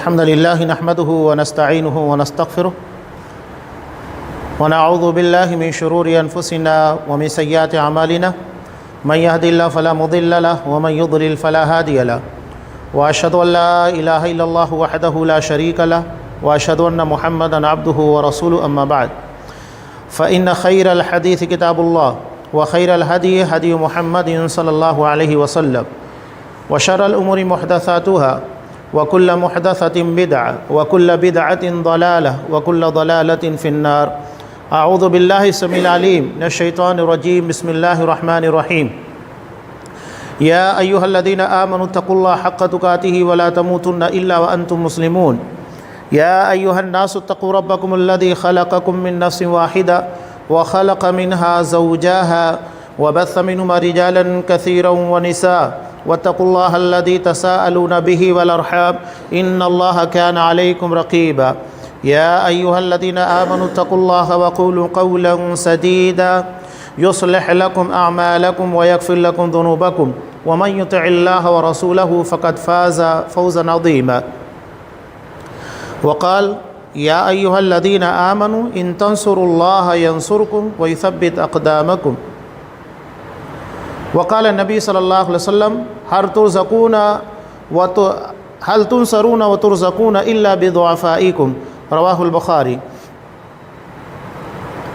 الحمد لله نحمده ونستعينه ونستغفره ونعوذ بالله من شرور أنفسنا ومن سيئات أعمالنا من يهد الله فلا مضل له ومن يضلل فلا هادي له وأشهد أن لا إله إلا الله وحده لا شريك له وأشهد أن محمدا عبده ورسوله أما بعد فإن خير الحديث كتاب الله وخير الهدي هدي محمد صلى الله عليه وسلم وشر الأمور محدثاتها وكل محدثة بدعة وكل بدعة ضلالة وكل ضلالة في النار أعوذ بالله السميع العليم من الشيطان الرجيم بسم الله الرحمن الرحيم يا أيها الذين آمنوا اتقوا الله حق تقاته ولا تموتن إلا وأنتم مسلمون يا أيها الناس اتقوا ربكم الذي خلقكم من نفس واحدة وخلق منها زوجها وبث منهما رجالا كثيرا ونساء واتقوا الله الذي تساءلون به والأرحام إن الله كان عليكم رقيبا يا أيها الذين آمنوا اتقوا الله وقولوا قولا سديدا يصلح لكم أعمالكم ويغفر لكم ذنوبكم ومن يطع الله ورسوله فقد فاز فوزا عظيما وقال يا أيها الذين آمنوا إن تنصروا الله ينصركم ويثبت أقدامكم وقال النبي صلى الله عليه وسلم هل تنصرون وترزقون إلا بضعفائكم رواہ البخاری۔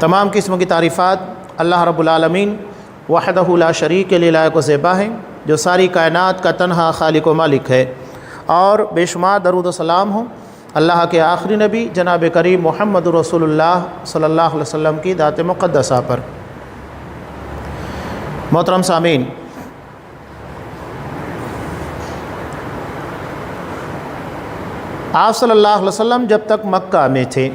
تمام قسم کی تعریفات اللہ رب العالمین وحدہ لا شریک کے لیے لائق و زیبا ہیں، جو ساری کائنات کا تنہا خالق و مالک ہے، اور بے شمار درود و سلام ہوں اللہ کے آخری نبی جناب کریم محمد رسول اللہ صلی اللہ علیہ وسلم کی ذات مقدسہ پر۔ محترم سامعین، آپ صلی اللہ علیہ وسلم جب تک مکہ میں تھے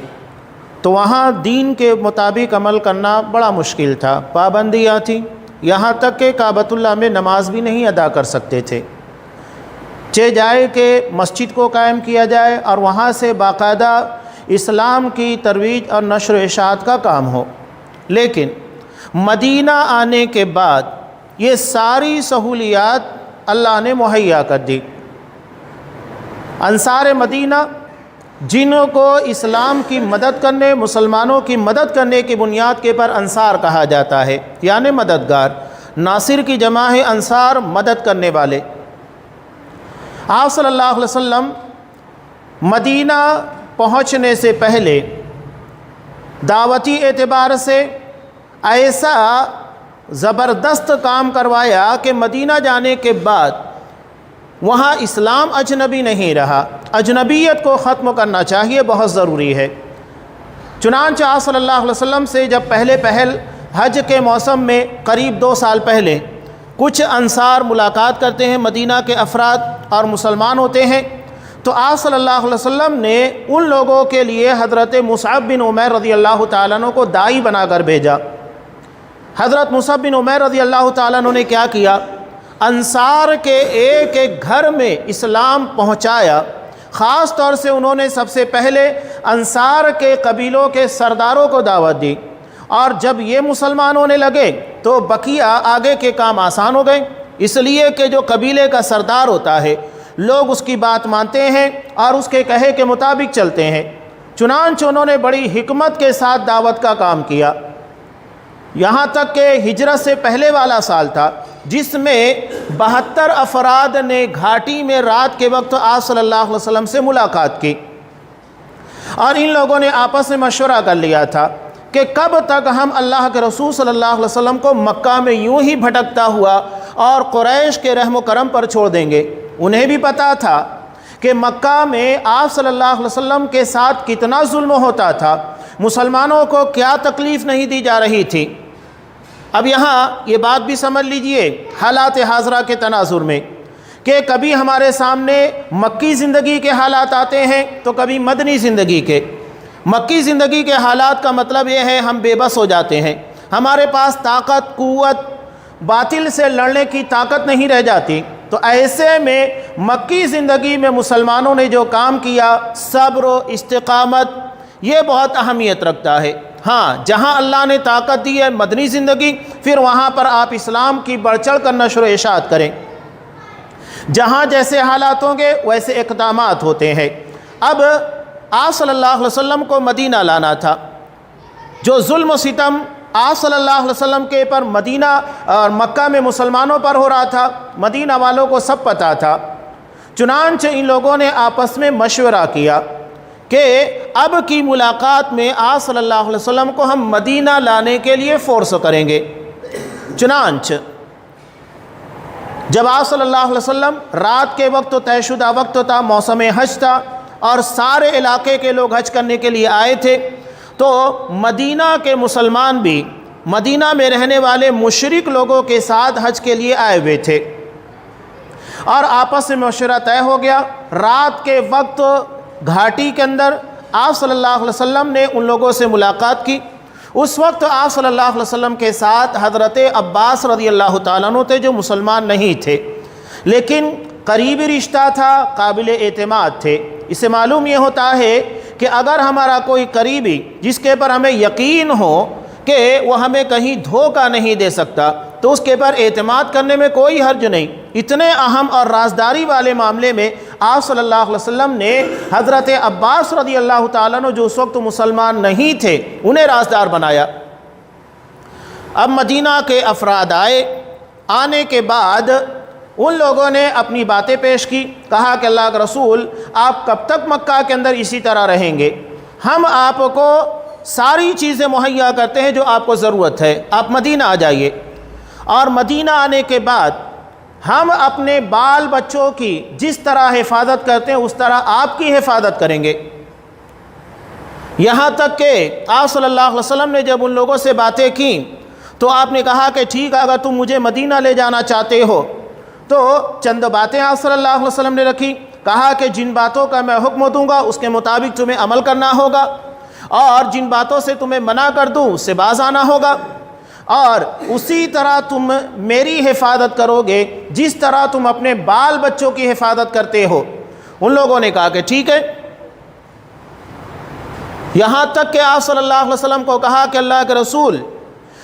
تو وہاں دین کے مطابق عمل کرنا بڑا مشکل تھا، پابندیاں تھیں، یہاں تک کہ کعبۃ اللہ میں نماز بھی نہیں ادا کر سکتے تھے، چاہے جائے کہ مسجد کو قائم کیا جائے اور وہاں سے باقاعدہ اسلام کی ترویج اور نشر و اشاعت کا کام ہو۔ لیکن مدینہ آنے کے بعد یہ ساری سہولیات اللہ نے مہیا کر دی۔ انصار مدینہ، جنہوں کو اسلام کی مدد کرنے، مسلمانوں کی مدد کرنے کی بنیاد کے پر انصار کہا جاتا ہے، یعنی مددگار، ناصر کی جمع ہے انصار، مدد کرنے والے۔ آپ صلی اللہ علیہ وسلم مدینہ پہنچنے سے پہلے دعوتی اعتبار سے ایسا زبردست کام کروایا کہ مدینہ جانے کے بعد وہاں اسلام اجنبی نہیں رہا، اجنبیت کو ختم کرنا چاہیے، بہت ضروری ہے۔ چنانچہ آپ صلی اللہ علیہ وسلم سے جب پہل حج کے موسم میں قریب 2 سال پہلے کچھ انصار ملاقات کرتے ہیں، مدینہ کے افراد اور مسلمان ہوتے ہیں، تو آپ صلی اللہ علیہ وسلم نے ان لوگوں کے لیے حضرت مصعب بن عمیر رضی اللہ تعالیٰ عنہ کو داعی بنا کر بھیجا۔ حضرت مصعب بن عمیر رضی اللہ تعالیٰ عنہ نے کیا کیا؟ انصار کے ایک ایک گھر میں اسلام پہنچایا۔ خاص طور سے انہوں نے سب سے پہلے انصار کے قبیلوں کے سرداروں کو دعوت دی، اور جب یہ مسلمان ہونے لگے تو بقیہ آگے کے کام آسان ہو گئے، اس لیے کہ جو قبیلے کا سردار ہوتا ہے لوگ اس کی بات مانتے ہیں اور اس کے کہے کے مطابق چلتے ہیں۔ چنانچہ انہوں نے بڑی حکمت کے ساتھ دعوت کا کام کیا، یہاں تک کہ ہجرت سے پہلے والا سال تھا جس میں 72 افراد نے گھاٹی میں رات کے وقت آپ صلی اللہ علیہ وسلم سے ملاقات کی، اور ان لوگوں نے آپس میں مشورہ کر لیا تھا کہ کب تک ہم اللہ کے رسول صلی اللہ علیہ وسلم کو مکہ میں یوں ہی بھٹکتا ہوا اور قریش کے رحم و کرم پر چھوڑ دیں گے۔ انہیں بھی پتا تھا کہ مکہ میں آپ صلی اللہ علیہ وسلم کے ساتھ کتنا ظلم ہوتا تھا، مسلمانوں کو کیا تکلیف نہیں دی جا رہی تھی۔ اب یہاں یہ بات بھی سمجھ لیجئے حالات حاضرہ کے تناظر میں کہ کبھی ہمارے سامنے مکی زندگی کے حالات آتے ہیں تو کبھی مدنی زندگی کے۔ مکی زندگی کے حالات کا مطلب یہ ہے ہم بے بس ہو جاتے ہیں، ہمارے پاس طاقت، قوت، باطل سے لڑنے کی طاقت نہیں رہ جاتی۔ تو ایسے میں مکی زندگی میں مسلمانوں نے جو کام کیا، صبر و استقامت، یہ بہت اہمیت رکھتا ہے۔ ہاں، جہاں اللہ نے طاقت دی ہے مدنی زندگی، پھر وہاں پر آپ اسلام کی بڑھ چڑھ کر نشر و اشاعت کریں۔ جہاں جیسے حالات ہوں گے ویسے اقدامات ہوتے ہیں۔ اب آپ صلی اللہ علیہ وسلم کو مدینہ لانا تھا۔ جو ظلم و ستم آپ صلی اللہ علیہ وسلم کے پر مدینہ اور مکہ میں مسلمانوں پر ہو رہا تھا، مدینہ والوں کو سب پتہ تھا۔ چنانچہ ان لوگوں نے آپس میں مشورہ کیا کہ اب کی ملاقات میں آپ صلی اللہ علیہ وسلم کو ہم مدینہ لانے کے لیے فورس کریں گے۔ چنانچہ جب آپ صلی اللہ علیہ وسلم رات کے وقت طے شدہ وقت تھا، موسم حج تھا اور سارے علاقے کے لوگ حج کرنے کے لیے آئے تھے، تو مدینہ کے مسلمان بھی مدینہ میں رہنے والے مشرک لوگوں کے ساتھ حج کے لیے آئے ہوئے تھے، اور آپس میں مشورہ طے ہو گیا۔ رات کے وقت گھاٹی کے اندر آپ صلی اللہ علیہ وسلم نے ان لوگوں سے ملاقات کی۔ اس وقت آپ صلی اللہ علیہ وسلم کے ساتھ حضرت عباس رضی اللہ تعالیٰ عنہ تھے، جو مسلمان نہیں تھے لیکن قریبی رشتہ تھا، قابل اعتماد تھے۔ اس سے معلوم یہ ہوتا ہے کہ اگر ہمارا کوئی قریبی جس کے پر ہمیں یقین ہو کہ وہ ہمیں کہیں دھوکہ نہیں دے سکتا، تو اس کے پر اعتماد کرنے میں کوئی حرج نہیں۔ اتنے اہم اور رازداری والے معاملے میں آپ صلی اللہ علیہ وسلم نے حضرت عباس رضی اللہ تعالیٰ عنہ جو اس وقت مسلمان نہیں تھے انہیں رازدار بنایا۔ اب مدینہ کے افراد آنے کے بعد ان لوگوں نے اپنی باتیں پیش کی، کہا کہ اللہ کے رسول آپ کب تک مکہ کے اندر اسی طرح رہیں گے؟ ہم آپ کو ساری چیزیں مہیا کرتے ہیں جو آپ کو ضرورت ہے، آپ مدینہ آ جائیے، اور مدینہ آنے کے بعد ہم اپنے بال بچوں کی جس طرح حفاظت کرتے ہیں اس طرح آپ کی حفاظت کریں گے۔ یہاں تک کہ آپ صلی اللہ علیہ وسلم نے جب ان لوگوں سے باتیں کی تو آپ نے کہا کہ ٹھیک ہے، اگر تم مجھے مدینہ لے جانا چاہتے ہو تو چند باتیں آپ صلی اللہ علیہ وسلم نے رکھی۔ کہا کہ جن باتوں کا میں حکم دوں گا اس کے مطابق تمہیں عمل کرنا ہوگا، اور جن باتوں سے تمہیں منع کر دوں اس سے باز آنا ہوگا، اور اسی طرح تم میری حفاظت کرو گے جس طرح تم اپنے بال بچوں کی حفاظت کرتے ہو۔ ان لوگوں نے کہا کہ ٹھیک ہے، یہاں تک کہ آپ صلی اللہ علیہ وسلم کو کہا کہ اللہ کے رسول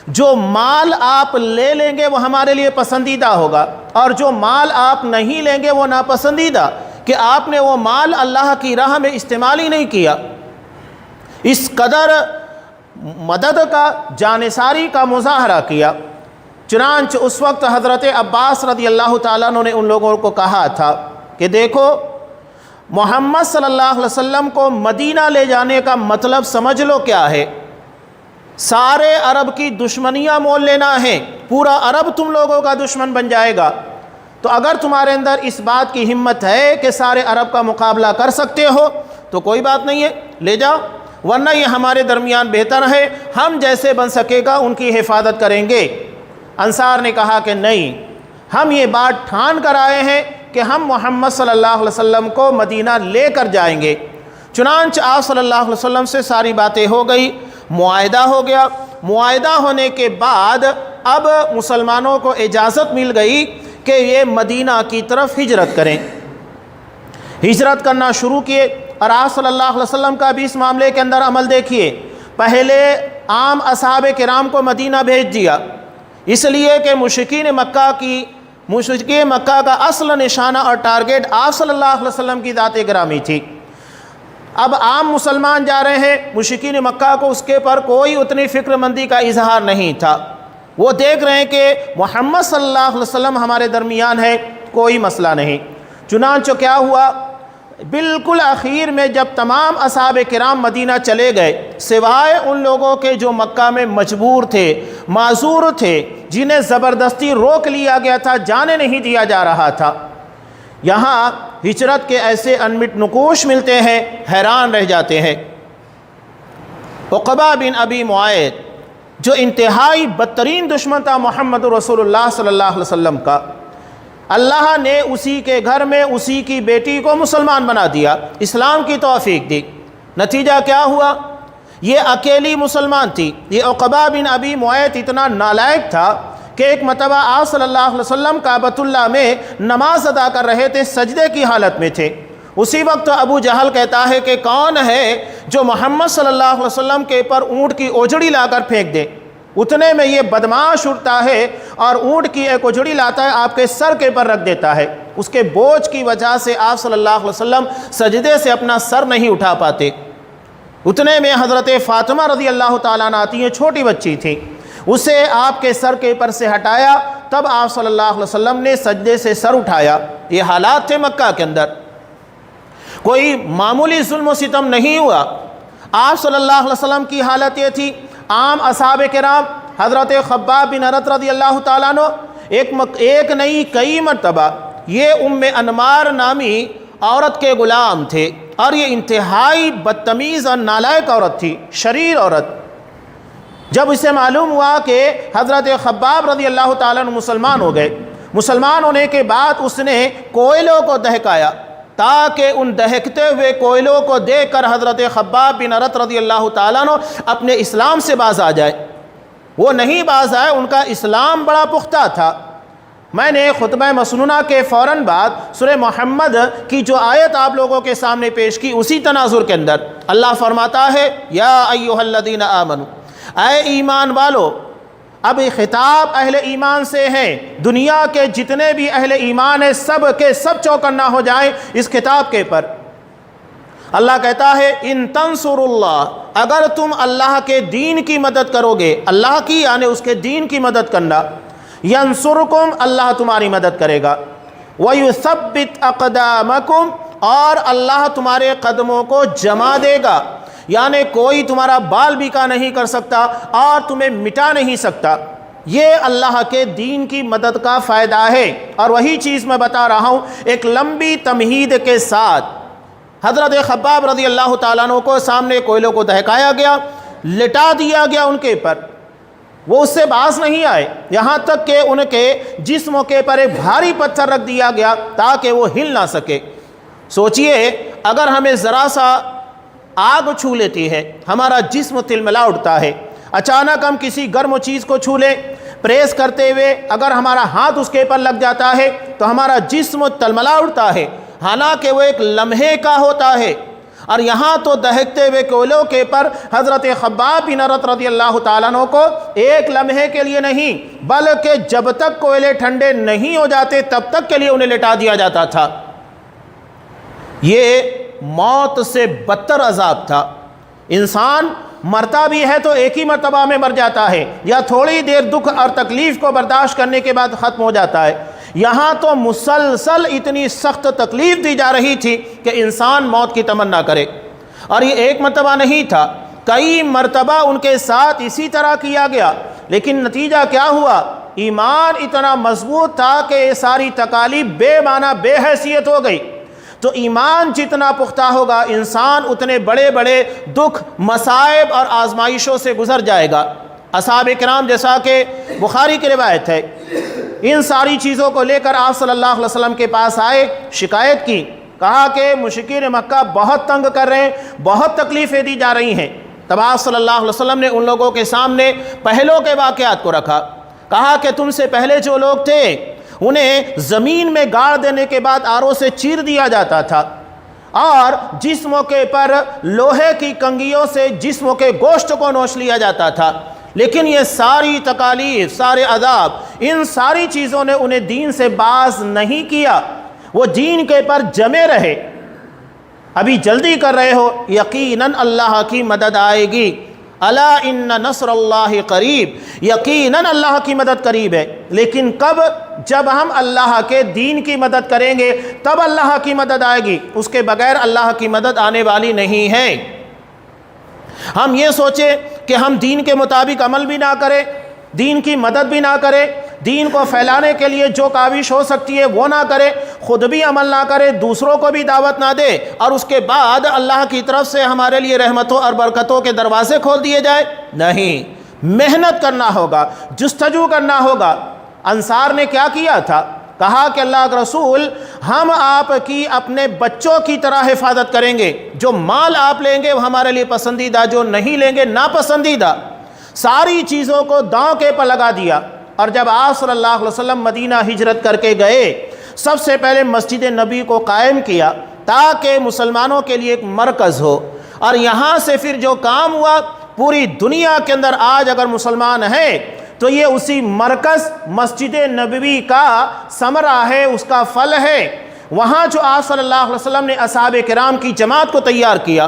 جو مال آپ لے لیں گے وہ ہمارے لیے پسندیدہ ہوگا، اور جو مال آپ نہیں لیں گے وہ ناپسندیدہ، کہ آپ نے وہ مال اللہ کی راہ میں استعمال ہی نہیں کیا۔ اس قدر مدد کا، جانثاری کا مظاہرہ کیا۔ چنانچہ اس وقت حضرت عباس رضی اللہ تعالیٰ عنہ نے ان لوگوں کو کہا تھا کہ دیکھو، محمد صلی اللہ علیہ وسلم کو مدینہ لے جانے کا مطلب سمجھ لو کیا ہے۔ سارے عرب کی دشمنیاں مول لینا ہے، پورا عرب تم لوگوں کا دشمن بن جائے گا۔ تو اگر تمہارے اندر اس بات کی ہمت ہے کہ سارے عرب کا مقابلہ کر سکتے ہو تو کوئی بات نہیں ہے، لے جاؤ، ورنہ یہ ہمارے درمیان بہتر ہے، ہم جیسے بن سکے گا ان کی حفاظت کریں گے۔ انصار نے کہا کہ نہیں، ہم یہ بات ٹھان کر آئے ہیں کہ ہم محمد صلی اللہ علیہ وسلم کو مدینہ لے کر جائیں گے۔ چنانچہ آپ صلی اللہ علیہ وسلم سے ساری باتیں ہو گئی، معاہدہ ہو گیا۔ معاہدہ ہونے کے بعد اب مسلمانوں کو اجازت مل گئی کہ یہ مدینہ کی طرف ہجرت کریں۔ ہجرت کرنا شروع کیے، اور آپ صلی اللہ علیہ وسلم کا بھی اس معاملے کے اندر عمل دیکھیے۔ پہلے عام اصحاب کرام کو مدینہ بھیج دیا، اس لیے کہ مشرکین مکہ کا اصل نشانہ اور ٹارگیٹ آپ صلی اللہ علیہ وسلم کی ذات گرامی تھی۔ اب عام مسلمان جا رہے ہیں، مشرکین مکہ کو اس کے پر کوئی اتنی فکر مندی کا اظہار نہیں تھا۔ وہ دیکھ رہے ہیں کہ محمد صلی اللہ علیہ وسلم ہمارے درمیان ہے، کوئی مسئلہ نہیں۔ چنانچہ کیا ہوا، بالکل آخر میں جب تمام اصحاب کرام مدینہ چلے گئے، سوائے ان لوگوں کے جو مکہ میں مجبور تھے، معذور تھے، جنہیں زبردستی روک لیا گیا تھا، جانے نہیں دیا جا رہا تھا۔ یہاں ہجرت کے ایسے انمٹ نقوش ملتے ہیں، حیران رہ جاتے ہیں۔ عقبہ بن ابی معیط جو انتہائی بدترین دشمن تھا محمد رسول اللہ صلی اللہ علیہ وسلم کا، اللہ نے اسی کے گھر میں اسی کی بیٹی کو مسلمان بنا دیا، اسلام کی توفیق دی۔ نتیجہ کیا ہوا، یہ اکیلی مسلمان تھی۔ یہ عقبہ بن ابی معیط اتنا نالائق تھا کہ ایک مرتبہ آپ صلی اللہ علیہ وسلم کعبۃ اللہ میں نماز ادا کر رہے تھے، سجدے کی حالت میں تھے۔ اسی وقت ابو جہل کہتا ہے کہ کون ہے جو محمد صلی اللہ علیہ وسلم کے پر اونٹ کی اوجڑی لا کر پھینک دے۔ اتنے میں یہ بدماش اٹھتا ہے اور اونٹ کی ایک اجڑی لاتا ہے، آپ کے سر کے پر رکھ دیتا ہے۔ اس کے بوجھ کی وجہ سے آپ صلی اللہ علیہ وسلم سجدے سے اپنا سر نہیں اٹھا پاتے۔ اتنے میں حضرت فاطمہ رضی اللہ تعالیٰ عنہ آتی ہیں، چھوٹی بچی تھی، اسے آپ کے سر کے پر سے ہٹایا، تب آپ صلی اللہ علیہ وسلم نے سجدے سے سر اٹھایا۔ یہ حالات تھے مکہ کے اندر، کوئی معمولی ظلم و ستم نہیں ہوا۔ آپ صلی اللہ علیہ وسلم کی حالت یہ تھی، عام اصحاب کرام حضرت خباب بن ارت رضی اللہ تعالیٰ عنہ ایک نہیں کئی مرتبہ یہ ام انمار نامی عورت کے غلام تھے، اور یہ انتہائی بدتمیز اور نالائق عورت تھی، شریر عورت۔ جب اسے معلوم ہوا کہ حضرت خباب رضی اللہ تعالیٰ عنہ مسلمان ہو گئے، مسلمان ہونے کے بعد اس نے کوئلوں کو دہکایا تاکہ ان دہکتے ہوئے کوئلوں کو دیکھ کر حضرت خباب بن ارت رضی اللہ تعالیٰ عنہ اپنے اسلام سے باز آ جائے۔ وہ نہیں باز آئے، ان کا اسلام بڑا پختہ تھا۔ میں نے خطبہ مسنونہ کے فوراً بعد سورہ محمد کی جو آیت آپ لوگوں کے سامنے پیش کی، اسی تناظر کے اندر اللہ فرماتا ہے یا ایھا الذین آمنوا، اے ایمان والو۔ اب خطاب اہل ایمان سے ہیں، دنیا کے جتنے بھی اہل ایمان ہیں سب کے سب چوکنا ہو جائیں اس خطاب کے پر۔ اللہ کہتا ہے ان تنصروا اللہ، اگر تم اللہ کے دین کی مدد کرو گے، اللہ کی یعنی اس کے دین کی مدد کرنا، ینصرکم، اللہ تمہاری مدد کرے گا، ویثبت اقدامکم، اور اللہ تمہارے قدموں کو جما دے گا، یعنی کوئی تمہارا بال بیکا نہیں کر سکتا اور تمہیں مٹا نہیں سکتا۔ یہ اللہ کے دین کی مدد کا فائدہ ہے۔ اور وہی چیز میں بتا رہا ہوں ایک لمبی تمہید کے ساتھ۔ حضرت خباب رضی اللہ تعالیٰ عنہ کو سامنے کوئلوں کو دہکایا گیا، لٹا دیا گیا ان کے پر، وہ اس سے باز نہیں آئے، یہاں تک کہ ان کے جسموں کے پر ایک بھاری پتھر رکھ دیا گیا تاکہ وہ ہل نہ سکے۔ سوچئے اگر ہمیں ذرا سا آگ چھو لیتی ہے، ہمارا جسم تلملا اٹھتا ہے، اچانک ہم کسی گرم چیز کو چھو لیں، پریس کرتے ہوئے اگر ہمارا ہاتھ اس کے پر لگ جاتا ہے تو ہمارا جسم تلملا اٹھتا ہے، حالانکہ وہ ایک لمحے کا ہوتا ہے۔ اور یہاں تو دہکتے ہوئے کوئلوں کے پر حضرت خباب بن ارت رضی اللہ تعالیٰ عنہ کو ایک لمحے کے لیے نہیں بلکہ جب تک کوئلے ٹھنڈے نہیں ہو جاتے تب تک کے لیے انہیں لٹا دیا جاتا تھا۔ یہ موت سے بدتر عذاب تھا۔ انسان مرتا بھی ہے تو ایک ہی مرتبہ میں مر جاتا ہے، یا تھوڑی دیر دکھ اور تکلیف کو برداشت کرنے کے بعد ختم ہو جاتا ہے۔ یہاں تو مسلسل اتنی سخت تکلیف دی جا رہی تھی کہ انسان موت کی تمنا کرے، اور یہ ایک مرتبہ نہیں تھا، کئی مرتبہ ان کے ساتھ اسی طرح کیا گیا، لیکن نتیجہ کیا ہوا؟ ایمان اتنا مضبوط تھا کہ یہ ساری تکالیف بے معنی بے حیثیت ہو گئی۔ تو ایمان جتنا پختہ ہوگا انسان اتنے بڑے بڑے دکھ، مصائب اور آزمائشوں سے گزر جائے گا۔ اصحاب کرام جیسا کہ بخاری کی روایت ہے، ان ساری چیزوں کو لے کر آپ صلی اللہ علیہ وسلم کے پاس آئے، شکایت کی، کہا کہ مشرکین مکہ بہت تنگ کر رہے ہیں، بہت تکلیفیں دی جا رہی ہیں۔ تب آپ صلی اللہ علیہ وسلم نے ان لوگوں کے سامنے پہلوں کے واقعات کو رکھا، کہا کہ تم سے پہلے جو لوگ تھے انہیں زمین میں گاڑ دینے کے بعد آروں سے چیر دیا جاتا تھا، اور جسموں کے پر لوہے کی کنگھیوں سے جسموں کے گوشت کو نوچ لیا جاتا تھا، لیکن یہ ساری تکالیف، سارے عذاب، ان ساری چیزوں نے انہیں دین سے باز نہیں کیا، وہ دین کے پر جمے رہے۔ ابھی جلدی کر رہے ہو، یقیناً اللہ کی مدد آئے گی، الا ان نصر اللہ قریب، یقیناً اللہ کی مدد قریب ہے۔ لیکن کب؟ جب ہم اللہ کے دین کی مدد کریں گے تب اللہ کی مدد آئے گی، اس کے بغیر اللہ کی مدد آنے والی نہیں ہے۔ ہم یہ سوچیں کہ ہم دین کے مطابق عمل بھی نہ کریں، دین کی مدد بھی نہ کریں، دین کو پھیلانے کے لیے جو کاوش ہو سکتی ہے وہ نہ کرے، خود بھی عمل نہ کرے، دوسروں کو بھی دعوت نہ دے، اور اس کے بعد اللہ کی طرف سے ہمارے لیے رحمتوں اور برکتوں کے دروازے کھول دیے جائے؟ نہیں، محنت کرنا ہوگا، جستجو کرنا ہوگا۔ انصار نے کیا کیا تھا؟ کہا کہ اللہ کے رسول، ہم آپ کی اپنے بچوں کی طرح حفاظت کریں گے، جو مال آپ لیں گے وہ ہمارے لیے پسندیدہ، جو نہیں لیں گے ناپسندیدہ۔ ساری چیزوں کو داؤں کے پر لگا دیا، اور جب آپ صلی اللہ علیہ وسلم مدینہ ہجرت کر کے گئے، سب سے پہلے مسجد نبی کو قائم کیا تاکہ مسلمانوں کے لیے ایک مرکز ہو، اور یہاں سے پھر جو کام ہوا پوری دنیا کے اندر آج اگر مسلمان ہیں تو یہ اسی مرکز مسجد نبوی کا ثمرہ ہے، اس کا پھل ہے۔ وہاں جو آپ صلی اللہ علیہ وسلم نے اصحاب کرام کی جماعت کو تیار کیا،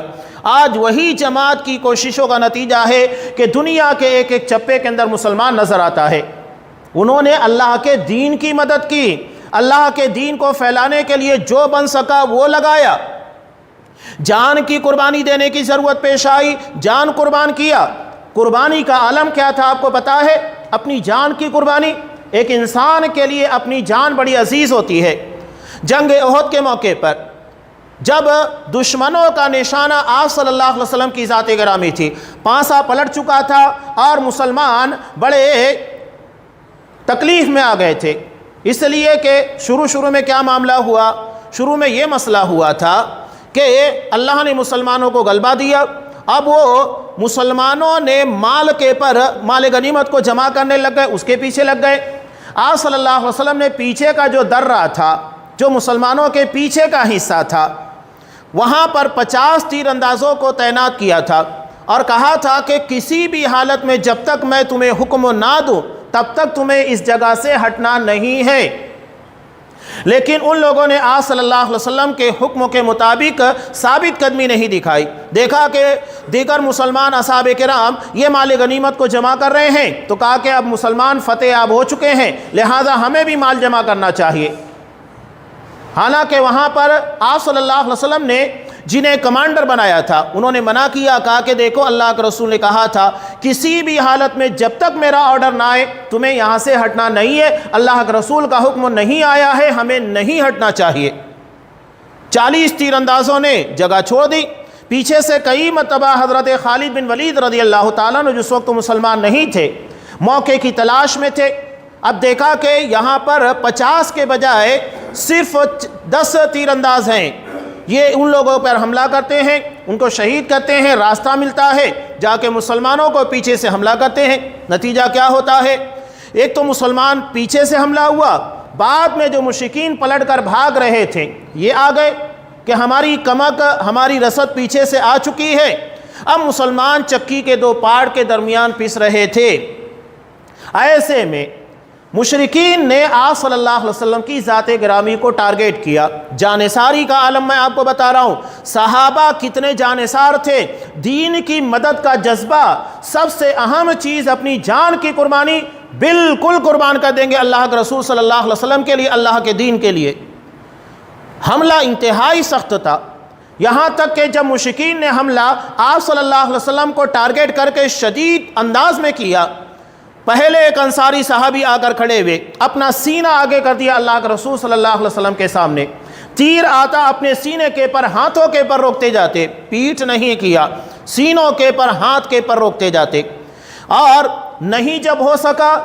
آج وہی جماعت کی کوششوں کا نتیجہ ہے کہ دنیا کے ایک ایک چپے کے اندر مسلمان نظر آتا ہے۔ انہوں نے اللہ کے دین کی مدد کی، اللہ کے دین کو پھیلانے کے لیے جو بن سکا وہ لگایا، جان کی قربانی دینے کی ضرورت پیش آئی، جان قربان کیا۔ قربانی کا عالم کیا تھا آپ کو پتا ہے؟ اپنی جان کی قربانی۔ ایک انسان کے لیے اپنی جان بڑی عزیز ہوتی ہے۔ جنگ احد کے موقع پر جب دشمنوں کا نشانہ آپ صلی اللہ علیہ وسلم کی ذات گرامی تھی، پانسا پلٹ چکا تھا اور مسلمان بڑے تکلیف میں آ گئے تھے، اس لیے کہ شروع میں کیا معاملہ ہوا؟ شروع میں یہ مسئلہ ہوا تھا کہ اللہ نے مسلمانوں کو غلبہ دیا، اب وہ مسلمانوں نے مال غنیمت کو جمع کرنے لگ گئے، اس کے پیچھے لگ گئے۔ آپ صلی اللہ علیہ وسلم نے پیچھے کا جو درہ تھا، جو مسلمانوں کے پیچھے کا حصہ تھا، وہاں پر 50 تیر اندازوں کو تعینات کیا تھا اور کہا تھا کہ کسی بھی حالت میں جب تک میں تمہیں حکم نہ دوں تب تک تمہیں اس جگہ سے ہٹنا نہیں ہے۔ لیکن ان لوگوں نے آپ صلی اللہ علیہ وسلم کے حکم کے مطابق ثابت قدمی نہیں دکھائی۔ دیکھا کہ دیگر مسلمان اصحاب کرام یہ مال غنیمت کو جمع کر رہے ہیں تو کہا کہ اب مسلمان فتح یاب ہو چکے ہیں، لہٰذا ہمیں بھی مال جمع کرنا چاہیے۔ حالانکہ وہاں پر آپ صلی اللہ علیہ وسلم نے جنہیں کمانڈر بنایا تھا انہوں نے منع کیا، کہا کہ دیکھو اللہ کے رسول نے کہا تھا کسی بھی حالت میں جب تک میرا آرڈر نہ آئے تمہیں یہاں سے ہٹنا نہیں ہے، اللہ کے رسول کا حکم نہیں آیا ہے، ہمیں نہیں ہٹنا چاہیے۔ 40 تیر اندازوں نے جگہ چھوڑ دی۔ پیچھے سے کئی مرتبہ حضرت خالد بن ولید رضی اللہ تعالیٰ عنہ جس وقت مسلمان نہیں تھے، موقع کی تلاش میں تھے۔ اب دیکھا کہ یہاں پر 50 کے بجائے صرف 10 تیر انداز ہیں، یہ ان لوگوں پر حملہ کرتے ہیں، ان کو شہید کرتے ہیں، راستہ ملتا ہے، جا کے مسلمانوں کو پیچھے سے حملہ کرتے ہیں۔ نتیجہ کیا ہوتا ہے؟ ایک تو مسلمان پیچھے سے حملہ ہوا، بعد میں جو مشرکین پلٹ کر بھاگ رہے تھے یہ آ گئے کہ ہماری کمک، ہماری رسد پیچھے سے آ چکی ہے۔ اب مسلمان چکی کے دو پاڑ کے درمیان پس رہے تھے۔ ایسے میں مشرکین نے آپ صلی اللہ علیہ وسلم کی ذات گرامی کو ٹارگیٹ کیا۔ جانثاری کا عالم میں آپ کو بتا رہا ہوں، صحابہ کتنے جانثار تھے، دین کی مدد کا جذبہ، سب سے اہم چیز اپنی جان کی قربانی بالکل قربان کر دیں گے اللہ کے رسول صلی اللہ علیہ وسلم کے لیے، اللہ کے دین کے لیے۔ حملہ انتہائی سخت تھا، یہاں تک کہ جب مشرکین نے حملہ آپ صلی اللہ علیہ وسلم کو ٹارگیٹ کر کے شدید انداز میں کیا، پہلے ایک انصاری صحابی آ کر کھڑے ہوئے، اپنا سینہ آگے کر دیا اللہ کے رسول صلی اللہ علیہ وسلم کے سامنے، تیر آتا اپنے سینے کے پر، ہاتھوں کے پر روکتے جاتے، پیٹھ نہیں کیا، سینوں کے پر، ہاتھ کے پر روکتے جاتے، اور نہیں جب ہو سکا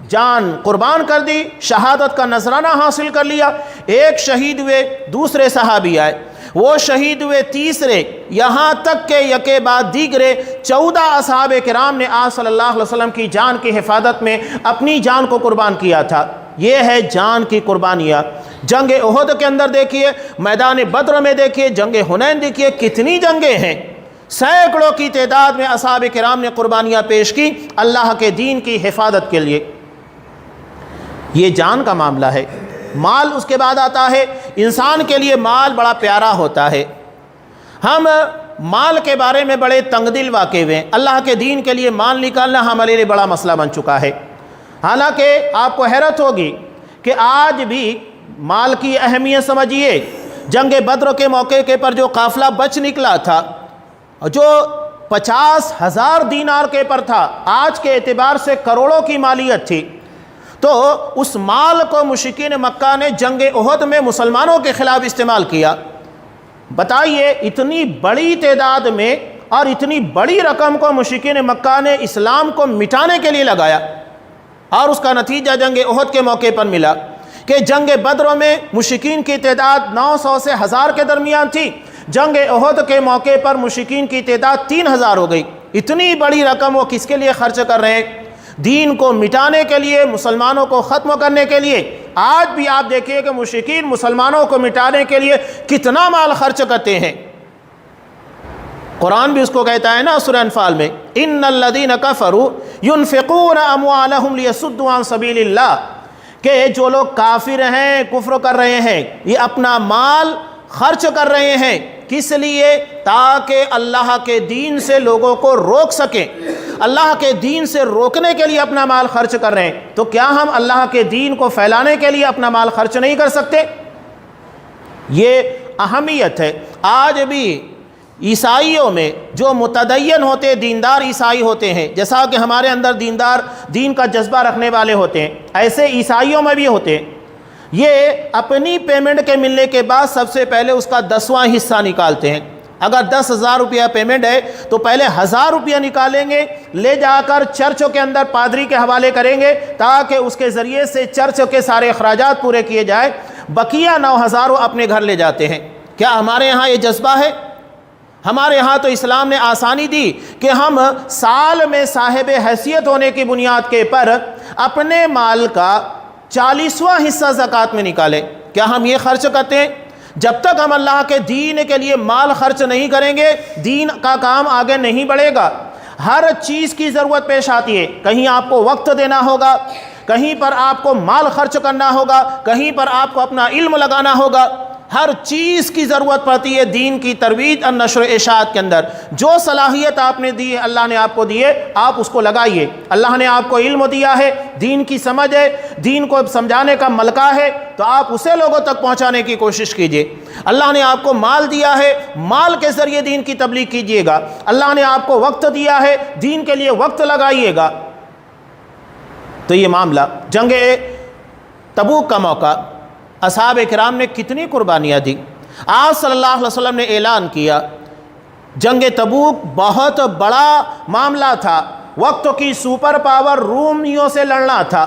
جان قربان کر دی، شہادت کا نذرانہ حاصل کر لیا۔ ایک شہید ہوئے، دوسرے صحابی آئے، وہ شہید ہوئے، تیسرے، یہاں تک کہ یکے بعد دیگرے 14 اصحاب کرام نے آپ صلی اللہ علیہ وسلم کی جان کی حفاظت میں اپنی جان کو قربان کیا تھا۔ یہ ہے جان کی قربانیاں۔ جنگ احد کے اندر دیکھیے، میدان بدر میں دیکھیے، جنگ حنین دیکھیے، کتنی جنگیں ہیں، سینکڑوں کی تعداد میں اصحاب کرام نے قربانیاں پیش کی اللہ کے دین کی حفاظت کے لیے۔ یہ جان کا معاملہ ہے۔ مال اس کے بعد آتا ہے۔ انسان کے لیے مال بڑا پیارا ہوتا ہے۔ ہم مال کے بارے میں بڑے تنگ دل واقع ہوئے، اللہ کے دین کے لیے مال نکالنا ہمارے لیے بڑا مسئلہ بن چکا ہے۔ حالانکہ آپ کو حیرت ہوگی کہ آج بھی مال کی اہمیت سمجھیے۔ جنگ بدر کے موقع کے پر جو قافلہ بچ نکلا تھا، جو 50,000 دینار کے پر تھا، آج کے اعتبار سے کروڑوں کی مالیت تھی، تو اس مال کو مشرکین مکہ نے جنگ احد میں مسلمانوں کے خلاف استعمال کیا۔ بتائیے، اتنی بڑی تعداد میں اور اتنی بڑی رقم کو مشرکین مکہ نے اسلام کو مٹانے کے لیے لگایا، اور اس کا نتیجہ جنگ احد کے موقع پر ملا کہ جنگ بدر میں مشرکین کی تعداد 900 سے 1000 کے درمیان تھی، جنگ احد کے موقع پر مشرکین کی تعداد 3000 ہو گئی۔ اتنی بڑی رقم وہ کس کے لیے خرچ کر رہے ہیں؟ دین کو مٹانے کے لیے، مسلمانوں کو ختم کرنے کے لیے۔ آج بھی آپ دیکھیے کہ مشرکین مسلمانوں کو مٹانے کے لیے کتنا مال خرچ کرتے ہیں۔ قرآن بھی اس کو کہتا ہے نا سورہ انفال میں، ان الذین کفروا ينفقون اموالهم لیصدوا عن سبیل اللہ، کہ جو لوگ کافر ہیں، کفر کر رہے ہیں، یہ اپنا مال خرچ کر رہے ہیں، کس لیے؟ تاکہ اللہ کے دین سے لوگوں کو روک سکیں، اللہ کے دین سے روکنے کے لیے اپنا مال خرچ کر رہے ہیں۔ تو کیا ہم اللہ کے دین کو پھیلانے کے لیے اپنا مال خرچ نہیں کر سکتے؟ یہ اہمیت ہے۔ آج بھی عیسائیوں میں جو متدین ہوتے، دیندار عیسائی ہوتے ہیں، جیسا کہ ہمارے اندر دیندار دین کا جذبہ رکھنے والے ہوتے ہیں، ایسے عیسائیوں میں بھی ہوتے ہیں۔ یہ اپنی پیمنٹ کے ملنے کے بعد سب سے پہلے اس کا 10واں حصہ نکالتے ہیں۔ اگر 10,000 روپیہ پیمنٹ ہے تو پہلے 1,000 روپیہ نکالیں گے، لے جا کر چرچوں کے اندر پادری کے حوالے کریں گے تاکہ اس کے ذریعے سے چرچ کے سارے اخراجات پورے کیے جائیں، بقیہ 9,000 وہ اپنے گھر لے جاتے ہیں۔ کیا ہمارے یہاں یہ جذبہ ہے؟ ہمارے یہاں تو اسلام نے آسانی دی کہ ہم سال میں صاحب حیثیت ہونے کی بنیاد کے پر اپنے مال کا 40واں حصہ زکوٰۃ میں نکالیں۔ کیا ہم یہ خرچ کرتے ہیں؟ جب تک ہم اللہ کے دین کے لیے مال خرچ نہیں کریں گے، دین کا کام آگے نہیں بڑھے گا۔ ہر چیز کی ضرورت پیش آتی ہے، کہیں آپ کو وقت دینا ہوگا، کہیں پر آپ کو مال خرچ کرنا ہوگا، کہیں پر آپ کو اپنا علم لگانا ہوگا، ہر چیز کی ضرورت پڑتی ہے دین کی ترویج اور نشر و اشاعت کے اندر۔ جو صلاحیت آپ نے دی ہے، اللہ نے آپ کو دی ہے، آپ اس کو لگائیے۔ اللہ نے آپ کو علم دیا ہے، دین کی سمجھ ہے، دین کو سمجھانے کا ملکہ ہے، تو آپ اسے لوگوں تک پہنچانے کی کوشش کیجئے۔ اللہ نے آپ کو مال دیا ہے، مال کے ذریعے دین کی تبلیغ کیجئے گا۔ اللہ نے آپ کو وقت دیا ہے، دین کے لیے وقت لگائیے گا۔ تو یہ معاملہ جنگ تبوک کا موقع، اصحاب کرام نے کتنی قربانیاں دی۔ آپ صلی اللہ علیہ وسلم نے اعلان کیا، جنگ تبوک بہت بڑا معاملہ تھا، وقت کی سپر پاور رومیوں سے لڑنا تھا۔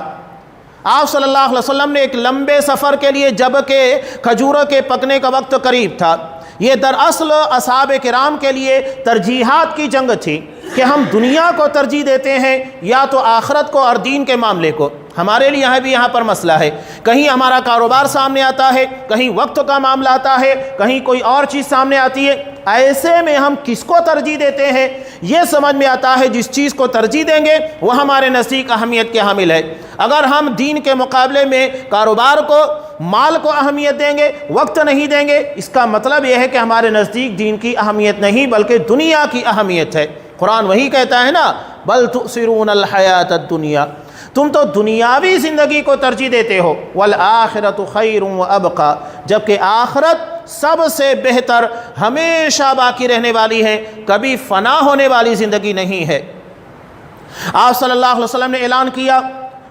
آپ صلی اللہ علیہ وسلم نے ایک لمبے سفر کے لیے، جب کہ کھجوروں کے پکنے کا وقت قریب تھا، یہ دراصل اصحاب کرام کے لیے ترجیحات کی جنگ تھی کہ ہم دنیا کو ترجیح دیتے ہیں یا تو آخرت کو اور دین کے معاملے کو۔ ہمارے لیے یہاں پر مسئلہ ہے، کہیں ہمارا کاروبار سامنے آتا ہے، کہیں وقت کا معاملہ آتا ہے، کہیں کوئی اور چیز سامنے آتی ہے۔ ایسے میں ہم کس کو ترجیح دیتے ہیں یہ سمجھ میں آتا ہے، جس چیز کو ترجیح دیں گے وہ ہمارے نزدیک اہمیت کے حامل ہے۔ اگر ہم دین کے مقابلے میں کاروبار کو، مال کو اہمیت دیں گے، وقت نہیں دیں گے، اس کا مطلب یہ ہے کہ ہمارے نزدیک دین کی اہمیت نہیں بلکہ دنیا کی اہمیت ہے۔ قرآن وہی کہتا ہے نا، بل تؤثرون الحیات الدنیا، تم تو دنیاوی زندگی کو ترجیح دیتے ہو، والآخرۃ خیر وابقی، جبکہ آخرت سب سے بہتر، ہمیشہ باقی رہنے والی ہے، کبھی فنا ہونے والی زندگی نہیں ہے۔ آپ صلی اللہ علیہ وسلم نے اعلان کیا،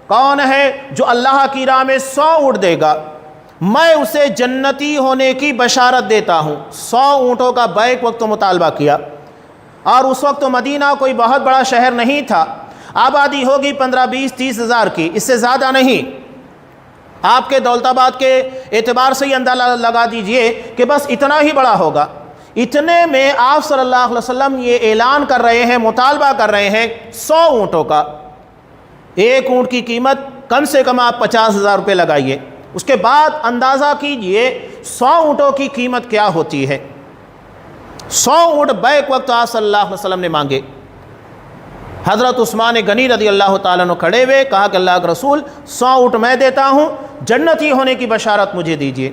کون ہے جو اللہ کی راہ میں 100 اونٹ دے گا، میں اسے جنتی ہونے کی بشارت دیتا ہوں۔ 100 اونٹوں کا بیک وقت مطالبہ کیا، اور اس وقت مدینہ کوئی بہت بڑا شہر نہیں تھا، آبادی ہوگی 15, 20, 30 ہزار کی، اس سے زیادہ نہیں۔ آپ کے دولت آباد کے اعتبار سے یہ اندازہ لگا دیجئے کہ بس اتنا ہی بڑا ہوگا۔ اتنے میں آپ صلی اللہ علیہ وسلم یہ اعلان کر رہے ہیں، مطالبہ کر رہے ہیں 100 اونٹوں کا۔ ایک اونٹ کی قیمت کم سے کم آپ 50,000 روپے لگائیے، اس کے بعد اندازہ کیجئے 100 اونٹوں کی قیمت کیا ہوتی ہے۔ 100 اونٹ بیک وقت آپ صلی اللہ علیہ وسلم نے مانگے۔ حضرت عثمان غنی رضی اللہ تعالیٰ عنہ کھڑے ہوئے، کہا کہ اللہ کے رسول 100 اونٹ میں دیتا ہوں، جنتی ہونے کی بشارت مجھے دیجیے۔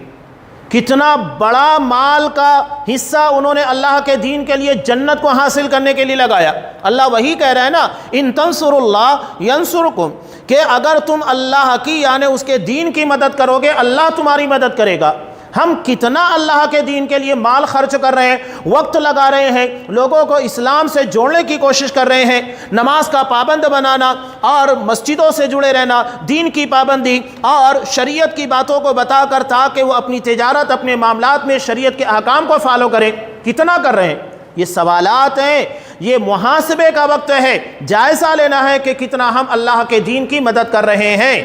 کتنا بڑا مال کا حصہ انہوں نے اللہ کے دین کے لیے، جنت کو حاصل کرنے کے لیے لگایا۔ اللہ وہی کہہ رہا ہے نا، ان تنصروا اللہ ینصرکم، کہ اگر تم اللہ کی یعنی اس کے دین کی مدد کرو گے، اللہ تمہاری مدد کرے گا۔ ہم کتنا اللہ کے دین کے لیے مال خرچ کر رہے ہیں، وقت لگا رہے ہیں، لوگوں کو اسلام سے جوڑنے کی کوشش کر رہے ہیں، نماز کا پابند بنانا اور مسجدوں سے جڑے رہنا، دین کی پابندی اور شریعت کی باتوں کو بتا کر تاکہ وہ اپنی تجارت، اپنے معاملات میں شریعت کے احکام کو فالو کریں، کتنا کر رہے ہیں؟ یہ سوالات ہیں، یہ محاسبے کا وقت ہے، جائزہ لینا ہے کہ کتنا ہم اللہ کے دین کی مدد کر رہے ہیں۔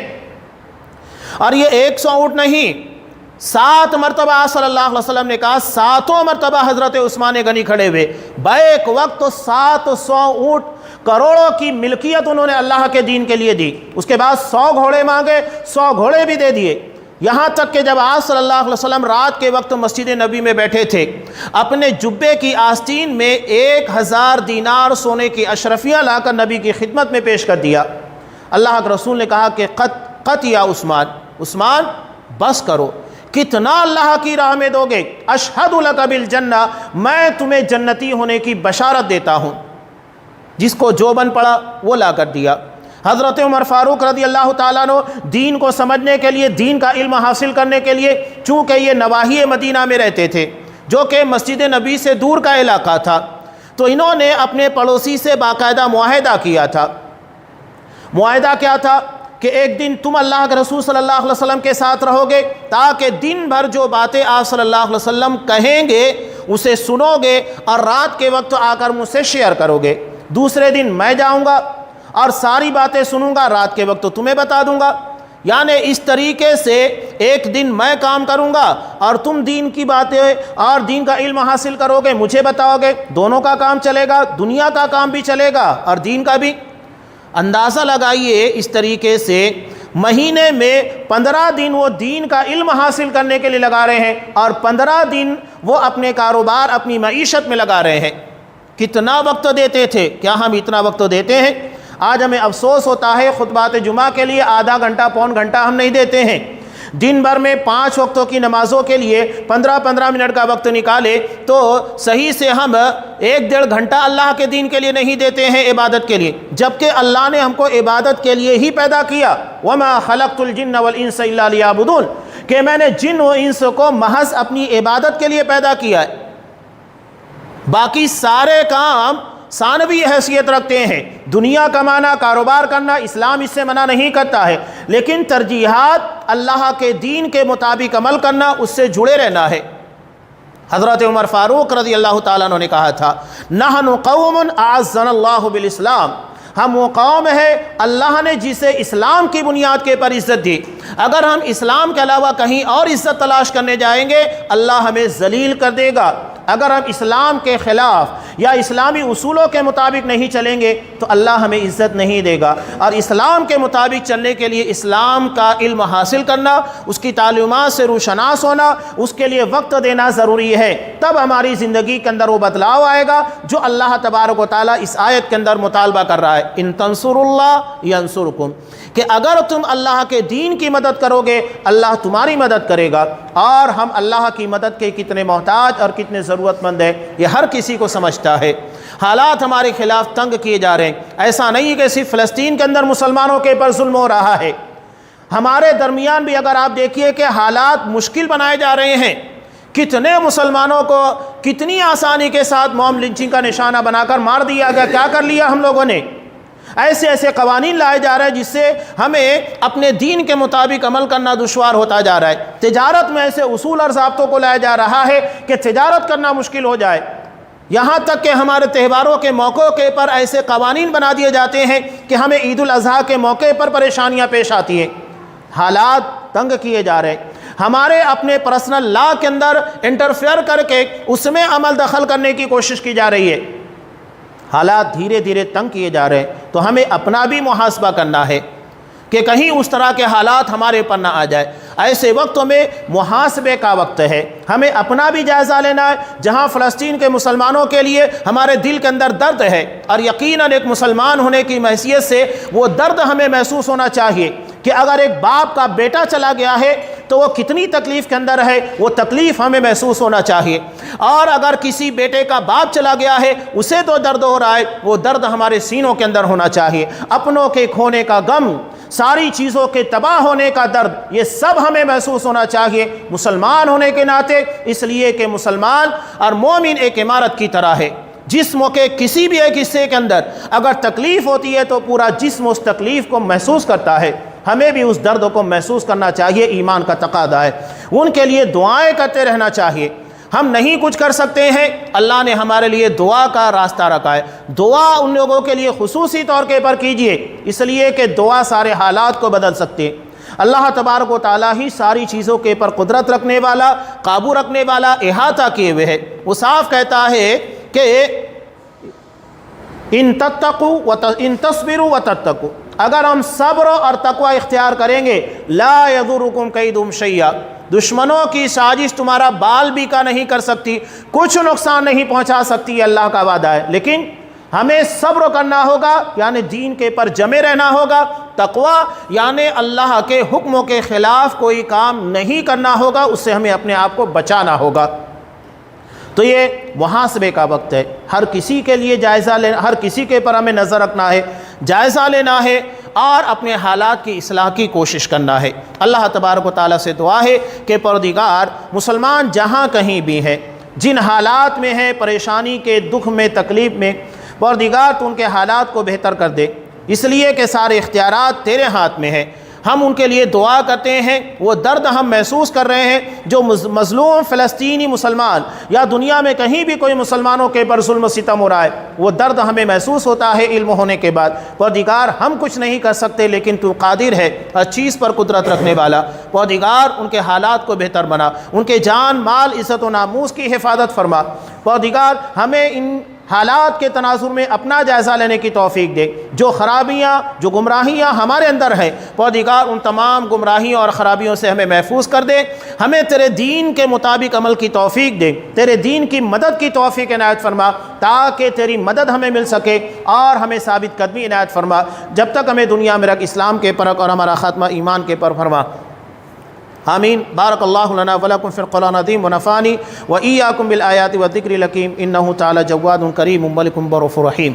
اور یہ 100 اونٹ نہیں، 7 مرتبہ آپ صلی اللہ علیہ وسلم نے کہا، 7 مرتبہ حضرت عثمان غنی کھڑے ہوئے، بیک وقت 700 اونٹ، کروڑوں کی ملکیت انہوں نے اللہ کے دین کے لیے دی۔ اس کے بعد 100 گھوڑے مانگے، 100 گھوڑے بھی دے دیے۔ یہاں تک کہ جب آپ صلی اللہ علیہ وسلم رات کے وقت مسجد نبی میں بیٹھے تھے، اپنے جبے کی آستین میں 1000 دینار سونے کی اشرفیاں لا کر نبی کی خدمت میں پیش کر دیا۔ اللہ کے رسول نے کہا کہ قط یا عثمان، عثمان بس کرو، کتنا اللہ کی راہ میں دو گے؟ اشہد لک بالجنہ، میں تمہیں جنتی ہونے کی بشارت دیتا ہوں۔ جس کو جو بن پڑا وہ لا کر دیا۔ حضرت عمر فاروق رضی اللہ تعالیٰ عنہ دین کو سمجھنے کے لیے، دین کا علم حاصل کرنے کے لیے، چونکہ یہ نواحی مدینہ میں رہتے تھے جو کہ مسجد نبی سے دور کا علاقہ تھا، تو انہوں نے اپنے پڑوسی سے باقاعدہ معاہدہ کیا تھا۔ معاہدہ کیا تھا کہ ایک دن تم اللہ کے رسول صلی اللہ علیہ وسلم کے ساتھ رہو گے تاکہ دن بھر جو باتیں آپ صلی اللہ علیہ وسلم کہیں گے اسے سنو گے اور رات کے وقت آ کر مجھ سے شیئر کرو گے۔ دوسرے دن میں جاؤں گا اور ساری باتیں سنوں گا، رات کے وقت تمہیں بتا دوں گا۔ یعنی اس طریقے سے ایک دن میں کام کروں گا اور تم دین کی باتیں اور دین کا علم حاصل کرو گے، مجھے بتاؤ گے، دونوں کا کام چلے گا، دنیا کا کام بھی چلے گا اور دین کا بھی۔ اندازہ لگائیے، اس طریقے سے مہینے میں 15 دن وہ دین کا علم حاصل کرنے کے لیے لگا رہے ہیں اور 15 دن وہ اپنے کاروبار، اپنی معیشت میں لگا رہے ہیں۔ کتنا وقت دیتے تھے؟ کیا ہم اتنا وقت دیتے ہیں؟ آج ہمیں افسوس ہوتا ہے، خطبات جمعہ کے لیے آدھا گھنٹہ پون گھنٹہ ہم نہیں دیتے ہیں۔ دن بھر میں 5 وقتوں کی نمازوں کے لیے 15-15 منٹ کا وقت نکالے تو صحیح سے ہم 1-1.5 گھنٹہ اللہ کے دین کے لیے نہیں دیتے ہیں، عبادت کے لیے، جبکہ اللہ نے ہم کو عبادت کے لیے ہی پیدا کیا۔ وَمَا خَلَقْتُ الْجِنَّ وَالْإِنسَ إِلَّا لِيَعْبُدُونَ، کہ میں نے جن و انس کو محض اپنی عبادت کے لیے پیدا کیا ہے۔ باقی سارے کام ثانوی حیثیت رکھتے ہیں۔ دنیا کمانا، کاروبار کرنا، اسلام اس سے منع نہیں کرتا ہے، لیکن ترجیحات اللہ کے دین کے مطابق عمل کرنا، اس سے جڑے رہنا ہے۔ حضرت عمر فاروق رضی اللہ تعالیٰ عنہ نے کہا تھا، نحن قوم اعزنا اللہ بالاسلام، ہم وہ قوم ہے اللہ نے جسے اسلام کی بنیاد کے پر عزت دی۔ اگر ہم اسلام کے علاوہ کہیں اور عزت تلاش کرنے جائیں گے، اللہ ہمیں ذلیل کر دے گا۔ اگر ہم اسلام کے خلاف یا اسلامی اصولوں کے مطابق نہیں چلیں گے تو اللہ ہمیں عزت نہیں دے گا۔ اور اسلام کے مطابق چلنے کے لیے اسلام کا علم حاصل کرنا، اس کی تعلیمات سے روشناس ہونا، اس کے لیے وقت دینا ضروری ہے۔ تب ہماری زندگی کے اندر وہ بدلاؤ آئے گا جو اللہ تبارک و تعالیٰ اس آیت کے اندر مطالبہ کر رہا ہے، ان تنصروا اللہ ینصرکم، کہ اگر تم اللہ کے دین کی مدد کرو گے اللہ تمہاری مدد کرے گا۔ اور ہم اللہ کی مدد کے کتنے محتاج اور کتنے ضرورت مند ہیں یہ ہر کسی کو سمجھتا ہے۔ حالات ہمارے خلاف تنگ کیے جا رہے ہیں۔ ایسا نہیں کہ صرف فلسطین کے اندر مسلمانوں کے پر ظلم ہو رہا ہے، ہمارے درمیان بھی اگر آپ دیکھیے کہ حالات مشکل بنائے جا رہے ہیں۔ کتنے مسلمانوں کو کتنی آسانی کے ساتھ موم لنچنگ کا نشانہ بنا کر مار دیا گیا، کیا کر لیا ہم لوگوں نے؟ ایسے ایسے قوانین لائے جا رہے ہیں جس سے ہمیں اپنے دین کے مطابق عمل کرنا دشوار ہوتا جا رہا ہے۔ تجارت میں ایسے اصول اور ضابطوں کو لایا جا رہا ہے کہ تجارت کرنا مشکل ہو جائے۔ یہاں تک کہ ہمارے تہواروں کے موقعوں کے پر ایسے قوانین بنا دیے جاتے ہیں کہ ہمیں عید الاضحیٰ کے موقع پر پریشانیاں پیش آتی ہیں۔ حالات تنگ کیے جا رہے ہیں۔ ہمارے اپنے پرسنل لا کے اندر انٹرفیئر کر کے اس میں عمل دخل کرنے کی کوشش کی جا رہی ہے۔ حالات دھیرے دھیرے تنگ کیے جا رہے ہیں، تو ہمیں اپنا بھی محاسبہ کرنا ہے کہ کہیں اس طرح کے حالات ہمارے پر نہ آ جائے۔ ایسے وقتوں میں محاسبے کا وقت ہے، ہمیں اپنا بھی جائزہ لینا ہے۔ جہاں فلسطین کے مسلمانوں کے لیے ہمارے دل کے اندر درد ہے، اور یقیناً ایک مسلمان ہونے کی حیثیت سے وہ درد ہمیں محسوس ہونا چاہیے کہ اگر ایک باپ کا بیٹا چلا گیا ہے تو وہ کتنی تکلیف کے اندر ہے، وہ تکلیف ہمیں محسوس ہونا چاہیے۔ اور اگر کسی بیٹے کا باپ چلا گیا ہے، اسے تو درد ہو رہا ہے، وہ درد ہمارے سینوں کے اندر ہونا چاہیے۔ اپنوں کے کھونے کا غم، ساری چیزوں کے تباہ ہونے کا درد، یہ سب ہمیں محسوس ہونا چاہیے مسلمان ہونے کے ناطے، اس لیے کہ مسلمان اور مومن ایک عمارت کی طرح ہے۔ جسم کے کسی بھی ایک حصے کے اندر اگر تکلیف ہوتی ہے تو پورا جسم اس تکلیف کو محسوس کرتا ہے۔ ہمیں بھی اس درد کو محسوس کرنا چاہیے، ایمان کا تقاضا ہے۔ ان کے لیے دعائیں کرتے رہنا چاہیے۔ ہم نہیں کچھ کر سکتے ہیں، اللہ نے ہمارے لیے دعا کا راستہ رکھا ہے۔ دعا ان لوگوں کے لیے خصوصی طور کے پر کیجئے، اس لیے کہ دعا سارے حالات کو بدل سکتے ہیں۔ اللہ تبارک و تعالیٰ ہی ساری چیزوں کے پر قدرت رکھنے والا، قابو رکھنے والا، احاطہ کیے ہوئے ہے۔ وہ صاف کہتا ہے کہ ان تصبروا وتتقوا، اگر ہم صبر اور تقوی اختیار کریں گے، لا یضرکم کیدہم شیئا، دشمنوں کی سازش تمہارا بال بھی کا نہیں کر سکتی، کچھ نقصان نہیں پہنچا سکتی، یہ اللہ کا وعدہ ہے۔ لیکن ہمیں صبر کرنا ہوگا، یعنی دین کے پر جمے رہنا ہوگا۔ تقوی یعنی اللہ کے حکموں کے خلاف کوئی کام نہیں کرنا ہوگا، اس سے ہمیں اپنے آپ کو بچانا ہوگا۔ تو یہ محاسبے کا وقت ہے، ہر کسی کے لیے جائزہ لینا، ہر کسی کے پر ہمیں نظر رکھنا ہے، جائزہ لینا ہے اور اپنے حالات کی اصلاح کی کوشش کرنا ہے۔ اللہ تبارک و تعالیٰ سے دعا ہے کہ پروردگار مسلمان جہاں کہیں بھی ہے، جن حالات میں ہیں، پریشانی کے، دکھ میں، تکلیف میں، پروردگار تو ان کے حالات کو بہتر کر دے، اس لیے کہ سارے اختیارات تیرے ہاتھ میں ہیں۔ ہم ان کے لیے دعا کرتے ہیں، وہ درد ہم محسوس کر رہے ہیں جو مظلوم فلسطینی مسلمان یا دنیا میں کہیں بھی کوئی مسلمانوں کے پر ظلم و ستم ہو رہا ہے، وہ درد ہمیں محسوس ہوتا ہے علم ہونے کے بعد۔ پروردگار ہم کچھ نہیں کر سکتے، لیکن تو قادر ہے، ہر چیز پر قدرت رکھنے والا۔ پروردگار ان کے حالات کو بہتر بنا، ان کے جان مال عزت و ناموس کی حفاظت فرما۔ پروردگار ہمیں ان حالات کے تناظر میں اپنا جائزہ لینے کی توفیق دے، جو خرابیاں، جو گمراہیاں ہمارے اندر ہیں، پروردگار ان تمام گمراہیوں اور خرابیوں سے ہمیں محفوظ کر دے، ہمیں تیرے دین کے مطابق عمل کی توفیق دے، تیرے دین کی مدد کی توفیق عنایت فرما، تاکہ تیری مدد ہمیں مل سکے اور ہمیں ثابت قدمی عنایت فرما، جب تک ہمیں دنیا میں رکھ اسلام کے پر اور ہمارا خاتمہ ایمان کے پر فرما۔ آمین۔ بارک اللہ لنا ولکم فی القرآن العظیم ونفعنی وإیاکم بالآیات والذکر الحکیم، انہ تعالی جواد کریم ملک رؤوف رحیم۔